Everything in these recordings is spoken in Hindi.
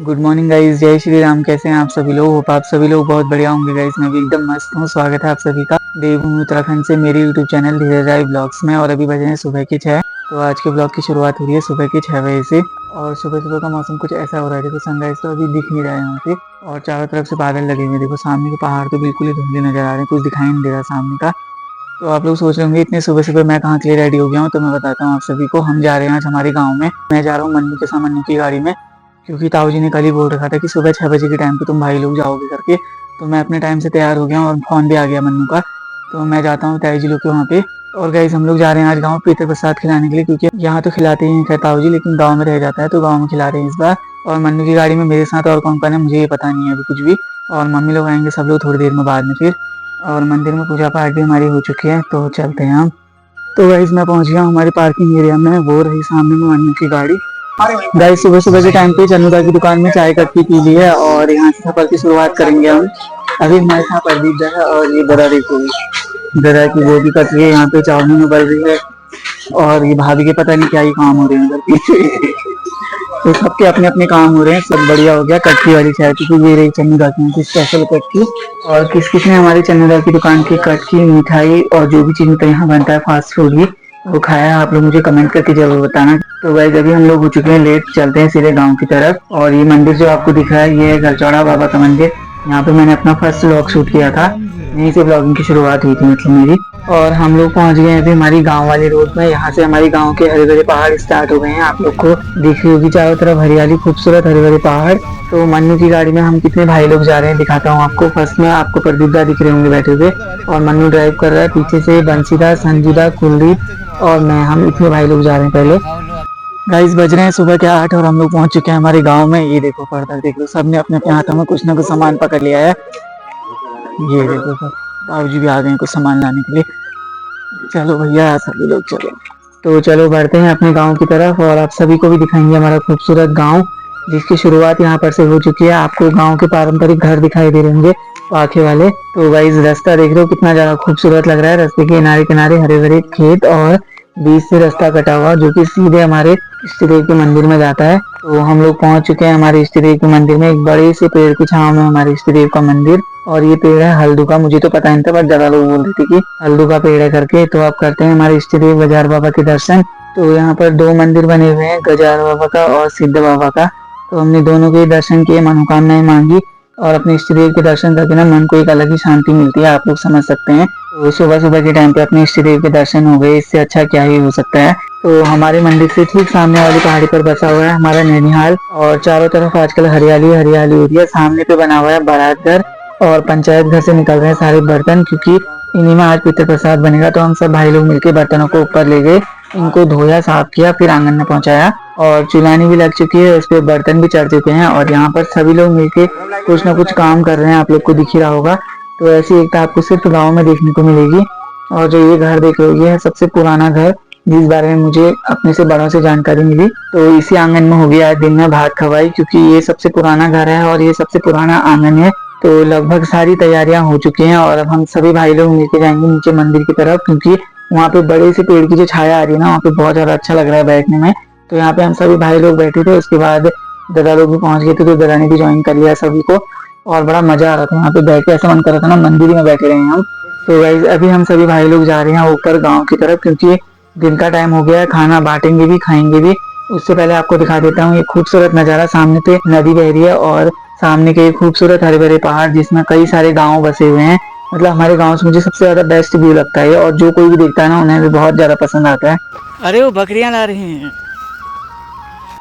गुड मॉर्निंग गाइस, जय श्री राम। कैसे हैं आप सभी लोग? होप आप सभी लोग बहुत बढ़िया होंगे गाइस। मैं भी एकदम मस्त हूँ। स्वागत है आप सभी का देवभूमि उत्तराखंड से मेरे यूट्यूब चैनल धीरज राय ब्लॉग्स में। और अभी बजे हैं सुबह के 6। तो आज के ब्लॉग की शुरुआत हो रही है सुबह के 6 बजे से। और सुबह सुबह का मौसम कुछ ऐसा हो रहा है, देखो सनराइज तो अभी दिख नहीं रहा है यहाँ पे, और चारों तरफ से बादल लगे हुए हैं। देखो सामने के पहाड़ तो बिल्कुल ही धुंधले नजर आ रहे हैं, कुछ दिखाई नहीं दे रहा सामने का। तो आप लोग सोच रहे होंगे इतने सुबह सुबह मैं कहाँ के लिए रेडी हो गया हूँ। तो मैं बताता हूँ आप सभी को, हम जा रहे हैं आज हमारे गाँव में। मैं जा रहा हूँ मन्नू के साथ, मन्नू की गाड़ी में, क्योंकि ताऊ जी ने कल ही बोल रखा था कि सुबह 6 बजे के टाइम पे तुम भाई लोग जाओगे करके। तो मैं अपने टाइम से तैयार हो गया हूँ और फोन भी आ गया मन्नू का। तो मैं जाता हूँ ताऊ जी लोग के वहाँ पे। और गाइस हम लोग जा रहे हैं आज गाँव पीतल प्रसाद खिलाने के लिए, क्योंकि यहाँ तो खिलाते ही हैं ताऊ जी, लेकिन गाँव में रह जाता है तो गाँव में खिला रहे हैं इस बार। और मन्नू की गाड़ी में मेरे साथ और कौन कौन है मुझे ये पता नहीं है अभी कुछ भी। और मम्मी लोग आएंगे सब लोग थोड़ी देर में बाद में फिर। और मंदिर में पूजा पाठ भी हमारी हो चुकी है, तो चलते हैं हम। तो गाइस मैं पहुंच गया हूँ हमारे पार्किंग एरिया में, वो रही सामने में मन्नू की गाड़ी। गाइस सुबह सुबह के टाइम पे चन्नुदा की दुकान में चाय कप पी ली है, और यहाँ से सफर की शुरुआत करेंगे हम। अभी हमारे साथ प्रदीप जो है, और ये दरा देखो, दरा की वो भी कट रही है, यहाँ पे चाउमीन उबल रही है। और ये भाभी के पता नहीं क्या ही काम हो रहे हैं उधर पीछे। तो सबके अपने अपने काम हो रहे हैं, सब बढ़िया हो गया। कटकी वाली चाय की, तो ये रही चन्नुदा की स्पेशल कटकी। और किस किस ने हमारी चन्नुदा की दुकान की कटकी, मिठाई और जो भी चीज यहाँ बनता है फास्ट फूड ही, वो खाया आप लोग मुझे कमेंट करके जरूर बताना। तो गाइस अभी हम लोग हो चुके हैं लेट, चलते हैं सीधे गांव की तरफ। और ये मंदिर जो आपको दिख रहा है ये है गलचौड़ा बाबा का मंदिर। यहाँ पे मैंने अपना फर्स्ट व्लॉग शूट किया था, यहीं से ब्लॉगिंग की शुरुआत हुई थी मतलब मेरी। और हम लोग पहुंच गए हैं अभी हमारी गांव वाली रोड में। यहाँ से हमारी गांव के हरे भरे पहाड़ स्टार्ट हो गए हैं, आप लोग को दिख रही होगी चारों तरफ हरियाली, खूबसूरत हरे भरे पहाड़। तो मन्नू की गाड़ी में हम कितने भाई लोग जा रहे हैं दिखाता हूँ आपको। फर्स्ट में आपको प्रदीप दा दिख रहे होंगे बैठे हुए, और मन्नू ड्राइव कर रहा है, पीछे से बंसीदा, संजूदा, कुलदीप और मैं, हम इतने भाई लोग जा रहे हैं पहले। गाइस बज रहे हैं सुबह के 8 और हम लोग पहुंच चुके हैं हमारे गांव में। ये देखो पर्दा देख लो, सबने अपने अपने हाथों में कुछ ना कुछ सामान पकड़ लिया है। ये देखो सब ताऊ जी भी आ गए हैं कुछ सामान लाने के लिए। चलो भैया सभी लोग चलो। तो चलो बढ़ते हैं अपने गांव की तरफ, और आप सभी को भी दिखाएंगे हमारा खूबसूरत गांव, जिसकी शुरुआत यहाँ पर से हो चुकी है। आपको गांव के पारंपरिक घर दिखाई दे रहे होंगे पाखे वाले। तो गाइस रास्ता देख रहे हो कितना ज्यादा खूबसूरत लग रहा है। रास्ते के किनारे किनारे हरे भरे खेत, और बीच से रास्ता कटा हुआ जो कि सीधे हमारे इष्ट देव के मंदिर में जाता है। तो हम लोग पहुंच चुके हैं हमारे इष्ट देव के मंदिर में। एक बड़े से पेड़ की छांव में हमारे इष्ट देव का मंदिर, और ये पेड़ है हल्दू का। मुझे तो पता नहीं था, बट ज्यादा लोग बोल रहे थे कि हल्दू का पेड़ है करके। तो आप करते हैं हमारे इष्ट देव गजार बाबा के दर्शन। तो यहाँ पर दो मंदिर बने हुए हैं, गजार बाबा का और सिद्ध बाबा का। तो हमने दोनों के दर्शन किए, मनोकामनाएं मांगी, और अपने इष्ट देव के दर्शन करके ना मन को एक अलग ही शांति मिलती है, आप लोग समझ सकते हैं। तो सुबह सुबह के टाइम पे अपने इष्ट देव के दर्शन हो गए, इससे अच्छा क्या ही हो सकता है। तो हमारे मंदिर से ठीक सामने वाली पहाड़ी पर बसा हुआ है हमारा नैनीहाल, और चारों तरफ आजकल हरियाली हरियाली हो रही है। सामने पे बना हुआ है बारात घर, और पंचायत घर से निकल रहे हैं सारे बर्तन, क्योंकि इन्हीं में आज पितृ प्रसाद बनेगा। तो हम सब भाई लोग मिलकर बर्तनों को ऊपर ले गए, इनको धोया साफ किया, फिर आंगन में पहुंचाया। और चुलानी भी लग चुकी है, उस पर बर्तन भी चढ़ चुके हैं, और यहाँ पर सभी लोग मिलके कुछ ना कुछ काम कर रहे हैं, आप लोग को दिख ही रहा होगा। तो ऐसी एकता आपको सिर्फ गाँव में देखने को मिलेगी। और जो ये घर देख रहे हो, ये है सबसे पुराना घर, जिस बारे में मुझे अपने से बड़ों से जानकारी मिली। तो इसी आंगन में होगी आज दिन में भात खवाई, क्योंकि ये सबसे पुराना घर है और ये सबसे पुराना आंगन है। तो लगभग सारी तैयारियां हो चुकी हैं, और अब हम सभी भाई लोग मिलकर जाएंगे नीचे मंदिर की तरफ, क्योंकि वहाँ पे बड़े से पेड़ की जो छाया आ रही है ना, वहाँ पे बहुत ज्यादा अच्छा लग रहा है बैठने में। तो यहाँ पे हम सभी भाई लोग बैठे थे, उसके बाद दादा लोग भी पहुंच गए थे, तो दादा ने भी ज्वाइन कर लिया सभी को, और बड़ा मजा आ रहा था यहाँ पे बैठ के। ऐसा मन कर रहा था ना मंदिर में बैठे रहे हम। तो गाइस अभी हम सभी भाई लोग जा रहे हैं ऊपर गाँव की तरफ, क्योंकि दिन का टाइम हो गया है, खाना बांटेंगे भी खाएंगे भी। उससे पहले आपको दिखा देता हूँ ये खूबसूरत नजारा। सामने पे नदी बह रही है, और सामने के खूबसूरत हरे भरे पहाड़, जिसमें कई सारे गांव बसे हुए हैं। मतलब हमारे गांव से मुझे सबसे ज्यादा बेस्ट व्यू लगता है, और जो कोई भी देखता है ना उन्हें भी बहुत ज्यादा पसंद आता है। अरे वो बकरियां ला रहे हैं,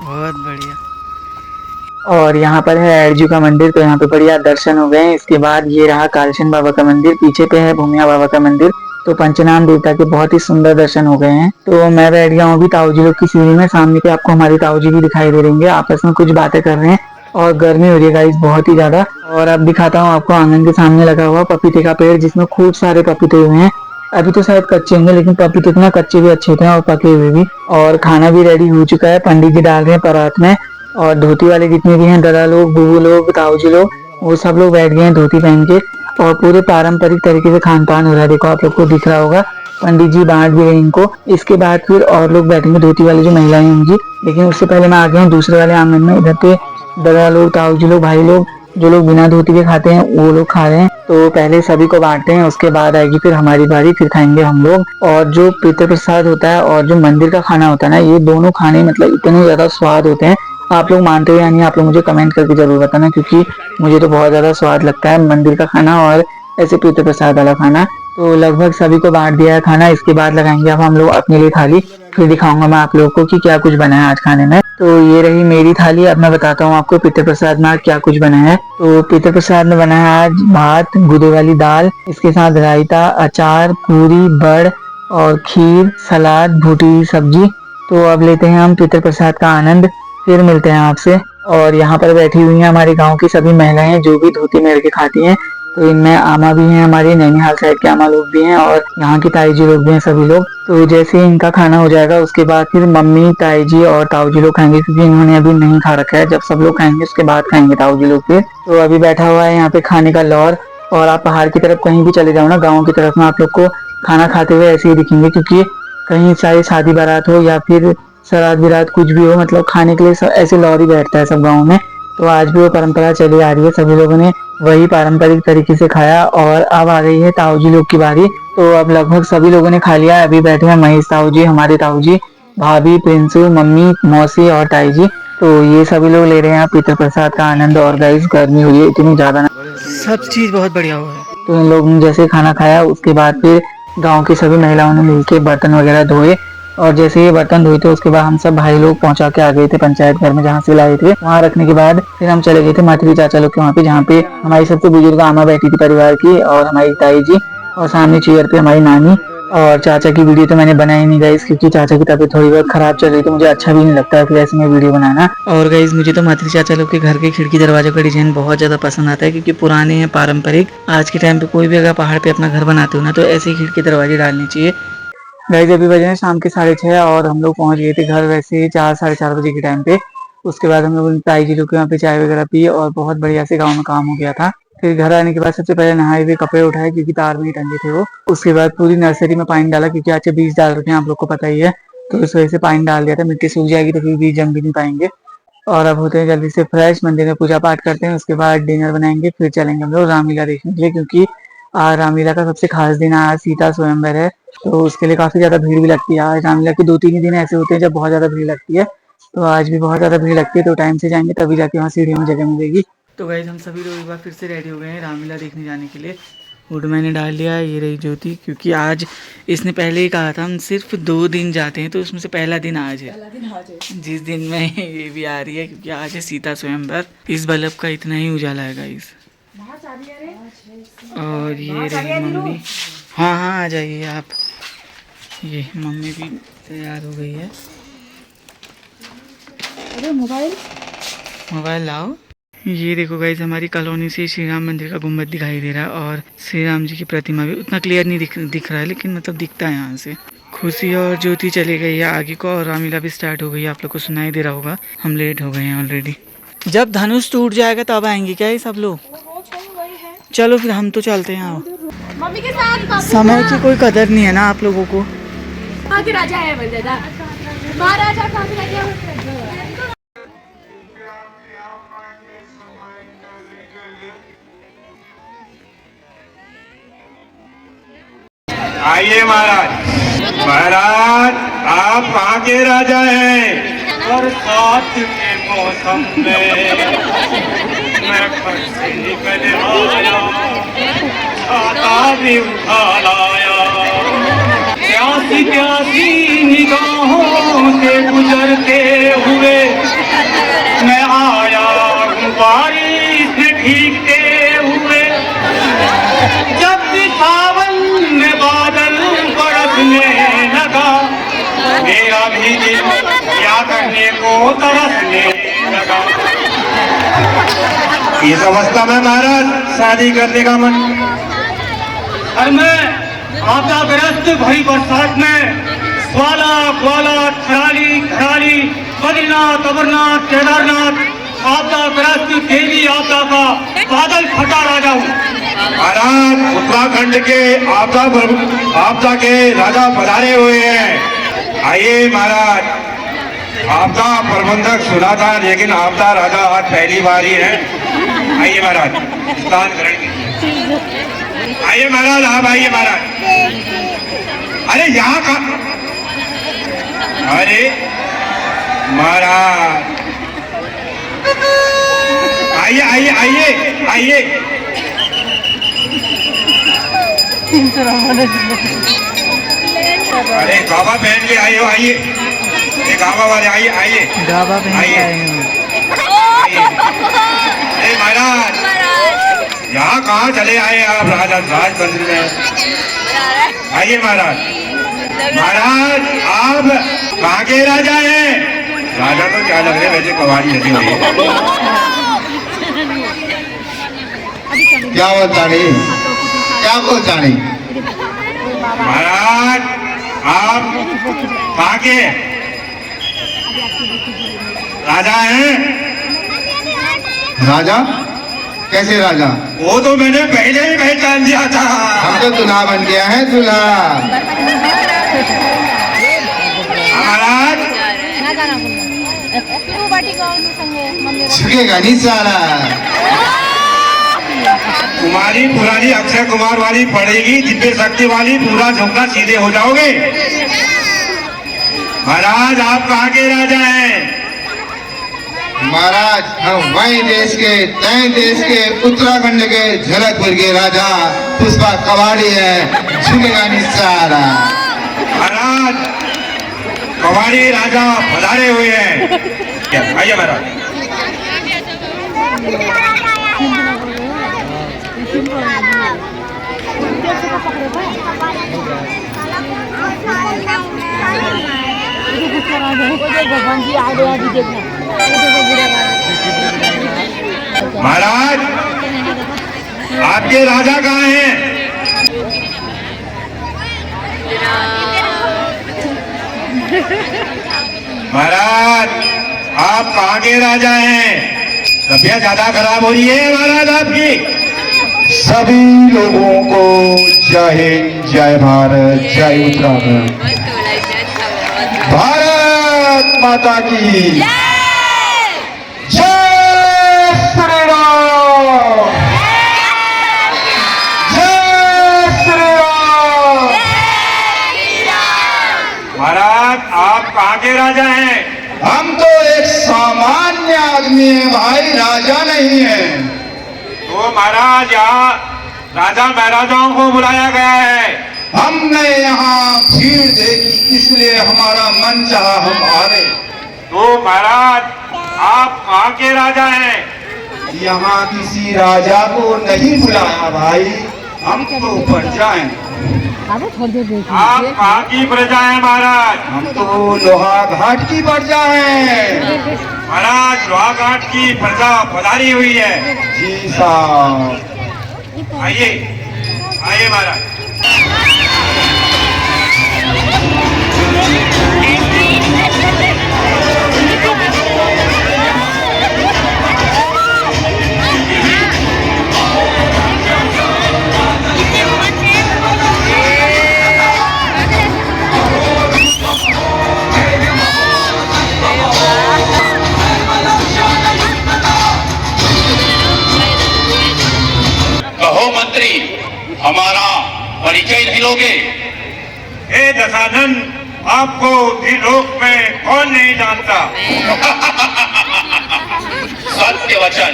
बहुत बढ़िया। और यहाँ पर है एरजू का मंदिर, तो यहाँ पे बढ़िया दर्शन हो गए। इसके बाद ये रहा कालशन बाबा का मंदिर, पीछे पे है भूमिया बाबा का मंदिर। तो पंचनाम देवता के बहुत ही सुंदर दर्शन हो गए हैं। तो मैं बैठ गया हूँ अभी ताऊ जी लोग की सीढ़ी में। सामने पे आपको हमारी ताऊ जी भी दिखाई दे रहेंगे, आपस में कुछ बातें कर रहे हैं, और गर्मी हो रही है गाइस बहुत ही ज्यादा। और अब दिखाता हूँ आपको आंगन के सामने लगा हुआ पपीते का पेड़, जिसमें खूब सारे पपीते हुए हैं। अभी तो शायद कच्चे होंगे, लेकिन पपीते इतना कच्चे भी अच्छे थे और पके हुए भी। और खाना भी रेडी हो चुका है, पंडित जी डाल रहे हैं परात में। और धोती वाले जितने भी हैं, दादा लोग, बुबू लोग, ताऊ जी लोग, वो सब लोग बैठ गए हैं धोती पहन के, और पूरे पारंपरिक तरीके से खान पान हो रहा है। देखो आप लोग को दिख रहा होगा, पंडित जी बांट भी रहे इनको। इसके बाद फिर और लोग बैठेंगे, धोती वाली जो महिलाएं होंगी। लेकिन उससे पहले मैं आ गया हूँ दूसरे वाले आंगन में। इधर पे दरा लोग, ताऊ जी लोग, भाई लोग, जो लोग बिना धोती के खाते हैं वो लोग खा रहे हैं। तो पहले सभी को बांटते हैं, उसके बाद आएगी फिर हमारी बारी, फिर खाएंगे हम लोग। और जो पितृ प्रसाद होता है और जो मंदिर का खाना होता है ना, ये दोनों खाने मतलब इतने ज्यादा स्वाद होते हैं। आप लोग मानते हो या नहीं, आप लोग मुझे कमेंट करके जरूर बताना, क्योंकि मुझे तो बहुत ज्यादा स्वाद लगता है मंदिर का खाना और ऐसे पितृ प्रसाद वाला खाना। तो लगभग सभी को बांट दिया है खाना। इसके बाद लगाएंगे अब हम लोग अपने लिए थाली। फिर दिखाऊंगा मैं आप लोगों को कि क्या कुछ बना है आज खाने में। तो ये रही मेरी थाली। अब मैं बताता हूँ आपको पितृ प्रसाद में आज क्या कुछ बना है। तो पितृ प्रसाद में बना है आज भात, गुदे वाली दाल, इसके साथ रायता, अचार, पूरी, बड़ और खीर, सलाद, भुटी हुई सब्जी। तो अब लेते हैं हम पितृ प्रसाद का आनंद। फिर मिलते हैं आपसे। और यहाँ पर बैठी हुई हैं हमारे गांव की सभी महिलाएं जो भी धोती मेढ़ के खाती हैं। तो इनमें आमा भी हैं, हमारी नैनीहाल साइड के आमा लोग भी हैं और यहाँ की ताई जी लोग भी हैं, सभी लोग। तो जैसे ही इनका खाना हो जाएगा उसके बाद फिर मम्मी, ताई जी और ताऊ जी लोग खाएंगे, क्योंकि इन्होंने अभी नहीं खा रखा है। जब सब लोग खाएंगे उसके बाद खाएंगे ताऊ जी लोग फिर। तो अभी बैठा हुआ है यहाँ पे खाने का लौर। और आप पहाड़ की तरफ कहीं भी चले जाओ ना, गाँव की तरफ में, आप लोग को खाना खाते हुए ऐसे ही दिखेंगे, क्योंकि कहीं चाहे शादी बारात हो या फिर सराद बिरात कुछ भी हो, मतलब खाने के लिए ऐसे लौर ही बैठता है सब गाँव में। तो आज भी वो परंपरा चली आ रही है, सभी लोगों ने वही पारंपरिक तरीके से खाया। और अब आ गई है ताऊ जी लोग की बारी। तो अब लगभग सभी लोगों ने खा लिया। अभी बैठे हैं महेश ताऊ जी, हमारे ताऊ जी, भाभी, प्रिंसू, मम्मी, मौसी और ताई जी। तो ये सभी लोग ले रहे हैं पितृ प्रसाद का आनंद। और गाइस गर्मी हुई है इतनी ज्यादा ना, सब चीज बहुत बढ़िया हुआ है। तो इन लोगों ने जैसे खाना खाया उसके बाद फिर गाँव की सभी महिलाओं ने मिलकर बर्तन वगैरह धोए। और जैसे ये बर्तन धोए थे उसके बाद हम सब भाई लोग पहुंचा के आ गए थे पंचायत घर में, जहाँ से लाए थे। वहाँ रखने के बाद फिर हम चले गए थे माथुरी चाचा लोग के वहाँ पे, जहाँ पे हमारी सबसे बुजुर्ग आमा बैठी थी परिवार की, और हमारी ताई जी, और सामने चेयर पे हमारी नानी। और चाचा की वीडियो तो मैंने बनाई नहीं गाइस, क्योंकि चाचा की तबीयत थोड़ी बहुत खराब चल रही, तो मुझे अच्छा भी नहीं लगता है फिर ऐसे में वीडियो बनाना। और गाइस मुझे तो माथुरी चाचा लोग के घर के खिड़की दरवाजों का डिजाइन बहुत ज्यादा पसंद आता है, क्योंकि पुराने हैं, पारंपरिक। आज के टाइम पे कोई भी अगर पहाड़ पे अपना घर बनाते हो ना, तो ऐसे ही खिड़की दरवाजे डालने चाहिए। गाइस अभी बजे हैं शाम के 6:30 और हम लोग पहुंच गए थे घर वैसे 4-4:30 बजे के टाइम पे। उसके बाद हम लोग ताई जी लोग के वहाँ पे चाय वगैरह पी और बहुत बढ़िया से गाँव में काम हो गया था। फिर घर आने के बाद सबसे पहले नहाए हुए कपड़े उठाए, क्योंकि तार में ही टंगे थे वो। उसके बाद पूरी नर्सरी में पानी डाला, क्योंकि आज बीज डाल रखे हैं, आप लोग को पता ही है। तो इस वजह से पानी डाल दिया था, मिट्टी सूख जाएगी तो फिर बीज जम भी नहीं पाएंगे। और अब होते हैं जल्दी से फ्रेश, मंदिर में पूजा पाठ करते हैं, उसके बाद डिनर बनाएंगे, फिर चलेंगे हम लोग रामलीला देखने के लिए, क्योंकि रामलीला का सबसे खास दिन आज सीता स्वयंवर है। तो उसके लिए काफी ज्यादा भीड़ भी लगती है। आज रामलीला के 2-3 ही दिन ऐसे होते हैं जब बहुत ज्यादा भीड़ लगती है। तो आज भी बहुत ज्यादा भीड़ लगती है, तो टाइम से जाएंगे तभी जाके वहाँ सीढ़ियों में जगह मिलेगी। तो गाइस हम सभी लोग एक बार फिर से रेडी हो गए हैं रामलीला देखने जाने के लिए। वुड मैंने डाल लिया है, ये रही ज्योति, क्योंकि आज इसने पहले ही कहा था हम सिर्फ 2 दिन जाते हैं, तो उसमें से पहला दिन आज है, जिस दिन में ये भी आ रही है, क्योंकि आज है सीता स्वयंवर। इस बल्ब का इतना ही उजाला है गाइस। और ये रही मम्मी। हाँ हाँ आ जाइए आप। ये मम्मी भी तैयार हो गई है। अरे मोबाइल लाओ। ये देखो गाइस हमारी कॉलोनी से श्री राम मंदिर का गुम्बद दिखाई दे रहा है, और श्री राम जी की प्रतिमा भी उतना क्लियर नहीं दिख रहा है, लेकिन मतलब दिखता है यहाँ से। खुशी और ज्योति चली गई है आगे को, और रामलीला भी स्टार्ट हो गई है। आप लोग को सुनाई दे रहा होगा, हम लेट हो गए हैं ऑलरेडी। जब धनुष टूट जाएगा तब आएंगे क्या ये सब लोग? चलो फिर हम तो चलते हैं। आओ, मम्मी के साथ समय की कोई कदर नहीं है ना आप लोगों को। राजा है महाराजा का राजा। आइए महाराज। महाराज आप कहाँ के राजा हैं? बरसात के मौसम में मैं घर से निकल आया, छाता भी उठा लाया, प्यासी प्यासी निगाहों से गुजरते हुए मैं आया बारिश से भीगते हुए। जब सावन में बादल बरसने लगा, मेरा भी दिल क्या करने को तरसने लगा। ये समझता मैं महाराज शादी करने का मन। और मैं आपदाग्रस्त भरी बरसात में ग्वाला ग्वाला खराली खराली बद्रीनाथ अमरनाथ केदारनाथ आपदाग्रस्त देवी आपदा का बादल फटा राजा हूँ। महाराज उत्तराखंड के आपदा के राजा पधारे हुए हैं। आइए महाराज। आपदा प्रबंधक सुना था, लेकिन आपदा राजा आज पहली बार ही है। आइए महाराज, स्नान ग्रहण कीजिए। आइए महाराज, आप आइए महाराज। अरे यहाँ का, अरे महाराज आइए आइए आइए आइए। अरे गावा पहन के आइए, आइए ये गावा वाले, आइए आइए गावा पहन के आए हैं। अरे महाराज यहाँ कहाँ चले आए आप? राजतंत्र में आइए महाराज। महाराज आप कहाँ के राजा हैं? राजा तो क्या लग रहे, वैसे कवारी लगी हुई है। क्या बोलता नहीं, क्या बोलता नहीं? महाराज आप कहाँ के राजा हैं? राजा? कैसे राजा? वो तो मैंने पहले ही पहचान दिया था। हम तो दूल्हा बन गया है, दूल्हा। महाराज झुकेगा नहीं साला। तुम्हारी पुरानी अक्षय कुमार वाली पड़ेगी, दिव्य शक्ति वाली, पूरा झुकना सीधे हो जाओगे। महाराज आप कहाँ के राजा हैं? महाराज हम वही देश के, तय देश के, उत्तराखंड के झलकपुर के राजा पुष्पा कवाड़ी है, झुकेगा नहीं साला। महाराज कवाड़ी राजा पधारे हुए हैं। आइए महाराज। महाराज आपके राजा कहाँ हैं? महाराज आप कहाँ के राजा हैं? तबीयत ज्यादा खराब हो रही है महाराज आपकी। सभी लोगों को जय हिंद, जय भारत, जय उत्तराखंड। भारत माता की जय श्री राम, जय श्री राम। महाराज आप कहाँ के राजा हैं? हम तो एक सामान्य आदमी हैं भाई, राजा नहीं है। तो महाराज यहाँ राजा महाराजाओं को बुलाया गया है। हमने यहाँ भीड़ देखी, इसलिए हमारा मन चाहा हम आ गए। तो महाराज आप कहाँ के राजा हैं? यहाँ किसी राजा को नहीं बुलाया भाई, हम तो प्रजा हैं। आप कहाँ की प्रजा हैं महाराज? हम तो लोहा घाट की प्रजा हैं। महाराज लोहाघाट की प्रजा पधारी हुई है। जी साहब। आइए आइए महाराज। हमारा परिचय नहीं लोगे? हे दशानन आपको लोक में कौन नहीं जानता? सत्य वचन,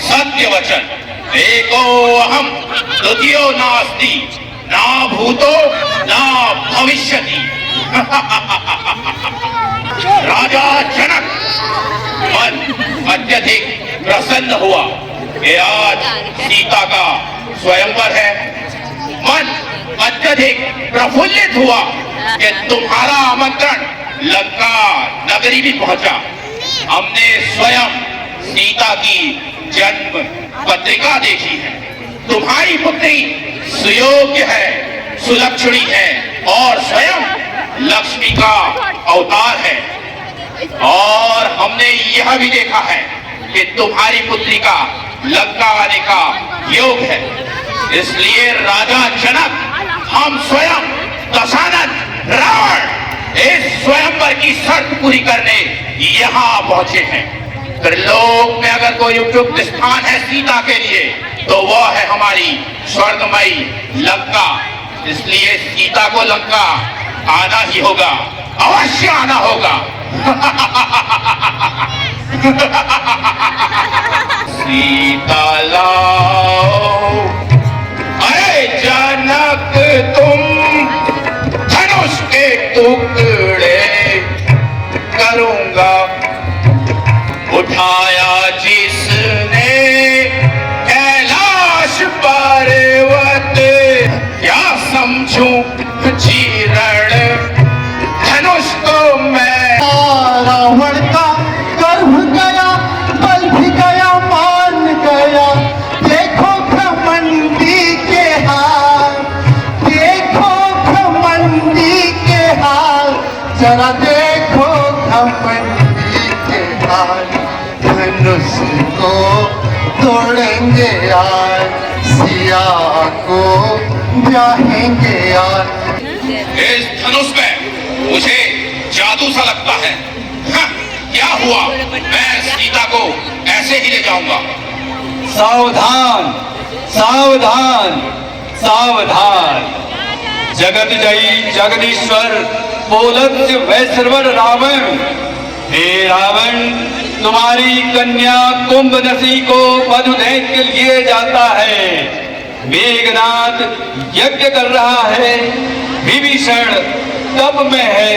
सत्य वचन। एको अहम द्वितीयो नास्ति, ना भूतो ना भविष्यति। राजा जनक मन अत्यधिक प्रसन्न हुआ कि आज सीता का स्वयंवर है। मन अत्यधिक प्रफुल्लित हुआ कि तुम्हारा आमंत्रण लंका नगरी भी पहुंचा। हमने स्वयं सीता की जन्म पत्रिका देखी है। तुम्हारी पुत्री सुयोग्य है, सुलक्षणी है और स्वयं लक्ष्मी का अवतार है। और हमने यह भी देखा है कि तुम्हारी पुत्री का लंका आने का योग है। इसलिए राजा जनक, हम स्वयं दशानन रावण इस स्वयंवर की शर्त पूरी करने यहाँ पहुंचे हैं। त्रिलोक में अगर कोई उपयुक्त स्थान है सीता के लिए तो वह है हमारी स्वर्गमयी लंका। इसलिए सीता को लंका आना ही होगा, अवश्य आना होगा। सीता लाओ, अरे जनक तुम धनुष के टुकड़े करूंगा। उठाया जिसने कैलाश पर्वत, क्या समझूं चीरण धनुष को मैं। रावण का गर्भ गया, बल भी गया, मान गया। देखो घमंडी के हाल, देखो घमंडी के हाल, जरा देखो घमंडी के हाल। धनुष को तोड़ेंगे यार, सिया को ब्याहेंगे यार। इस धनुष में मुझे जादू सा लगता है। हाँ, क्या हुआ? मैं सीता को ऐसे ही ले जाऊंगा। सावधान सावधान सावधान। जगत जयी जगदीश्वर बोलत वैश्रवर रावण। हे रावण, तुम्हारी कन्या कुंभनसी को वधु देने के लिए जाता है। मेघनाथ यज्ञ कर रहा है, विभीषण तप में है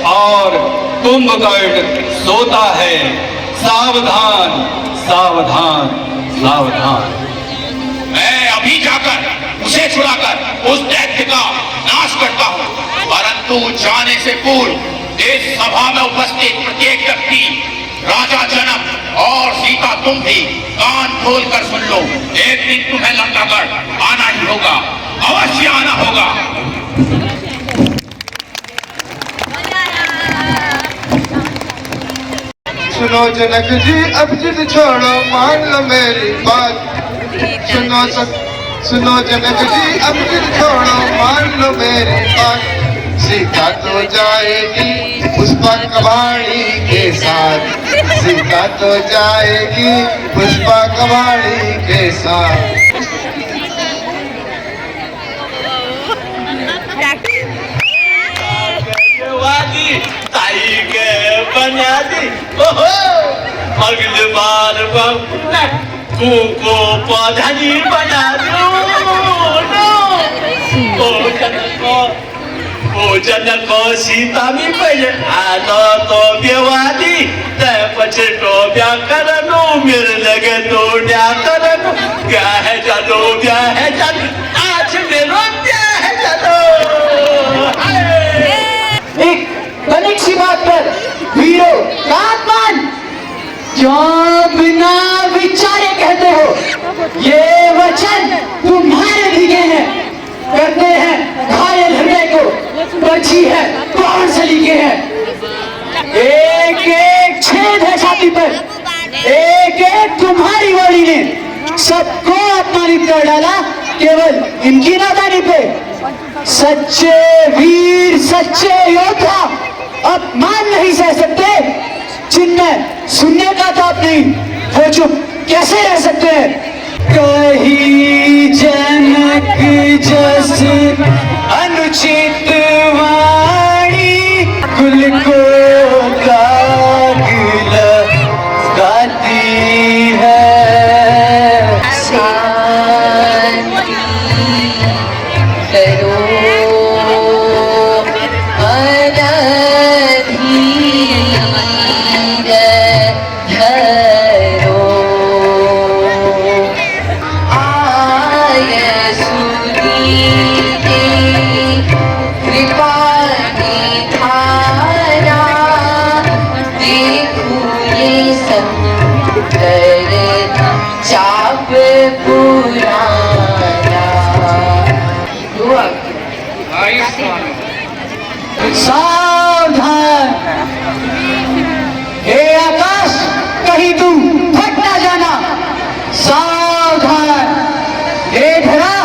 और कुंभकर्ण सोता है। सावधान सावधान सावधान। मैं अभी जाकर उसे छुड़ाकर उस दैत्य का नाश करता हूँ, परंतु जाने से पूर्व इस सभा में उपस्थित प्रत्येक व्यक्ति, राजा जनक और सीता तुम भी कान खोल कर सुन लो। एक दिन तुम्हें लंकागढ़ आना ही होगा, अवश्य आना होगा। सुनो जनक जी अब जिद छोड़ो, मान लो मेरी बात। सुनो जनक जी अब जिद छोड़ो, मान लो मेरी बात। सीता तो जाएगी पुष्पा कबाड़ी के साथ, सीता तो जाएगी पुष्पा कबाड़ी के साथ। ताई के बना दी अगले बार को पौधानी बना दो जनक सीता भी पहले आलो तो बेवादी पचे तो ब्या करनो मेरे लगे तो क्या करनो। क्या है जानो, क्या है जानो, आज मेरा क्या है जानो। एक तनिक सी बात पर वीरो कातमान क्यों बिना विचारे कहते हो? ये वचन तुम्हारे दिए हैं, करते हैं घायल हृदय को, बची है प्राण सलीके हैं। एक एक छेद है छाती पर, एक एक तुम्हारी वाणी ने सबको अपमानित कर डाला केवल इनकी नादानी पे। सच्चे वीर, सच्चे योद्धा अपमान नहीं सह सकते। जिनमें सुनने का ताप नहीं, वो चुप कैसे रह सकते हैं? कहीं जनक जस अनुचित वाणी, कुल को काग लगाती है। सावधान, हे आकाश कहीं तुम फट ना जाना। सावधान, हे धरा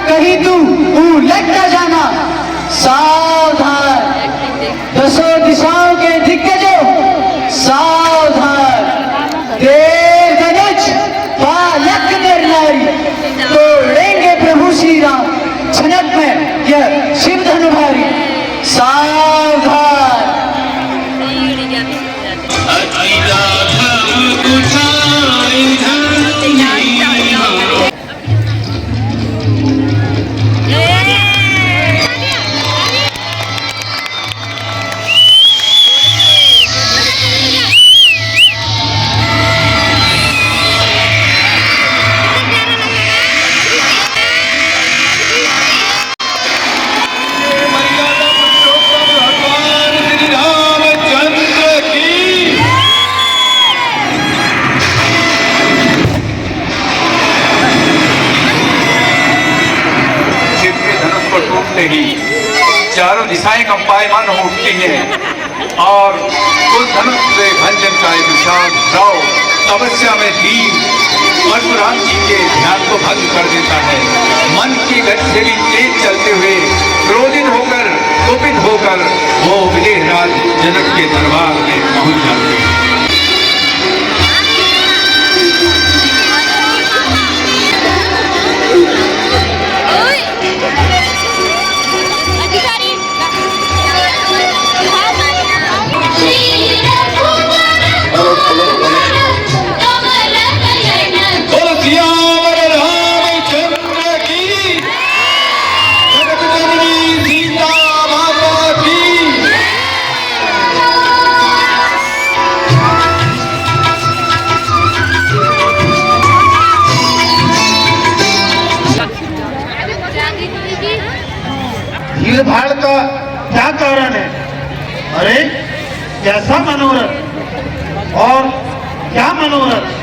कहीं तुम उलट ना जाना। सावधान, दस धनुष से भंजन का एक विशाल दाव तपस्या में लीन परशुराम जी के ध्यान को भंग कर देता है। मन की गति भी तेज चलते हुए क्रोधित होकर कुपित होकर वो विदेहराज जनक के दरबार में पहुंच जाते हैं। भीड़ भाड़ का क्या कारण है? अरे कैसा मनोरथ और क्या मनोरथ?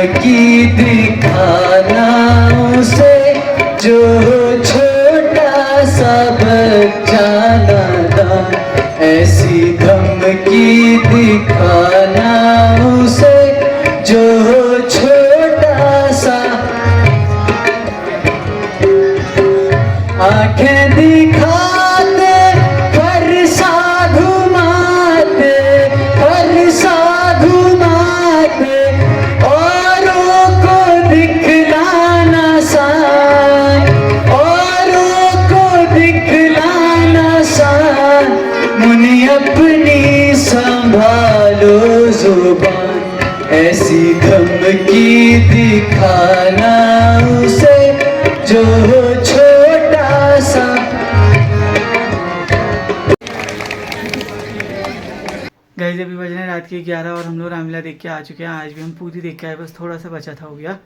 की दिखाना उसे जो छोटा सा बच्चा नादान, ऐसी धमकी दिखाना उसे जो छोटा सा आंखें दिखाते पर साधु माते, पर साधु माते अपनी संभालो जुबान, ऐसी धमकी दिखाना उसे जो छोटा सा। गाइस अभी बज रहे हैं रात के 11 और हम लोग रामलीला देख के आ चुके हैं। आज भी हम पूरी देख के आए, बस थोड़ा सा बचा था हो गया।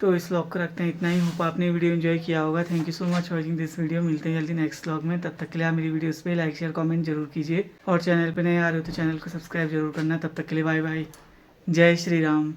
तो इस व्लॉग को रखते हैं इतना ही। होप आपने वीडियो एंजॉय किया होगा। Thank you so much for watching this video. मिलते हैं जल्दी नेक्स्ट व्लॉग में। तब तक के लिए आप मेरी वीडियोस पे लाइक शेयर कमेंट जरूर कीजिए और चैनल पे नए आ रहे हो तो चैनल को सब्सक्राइब जरूर करना। तब तक के लिए बाय बाय। जय श्री राम।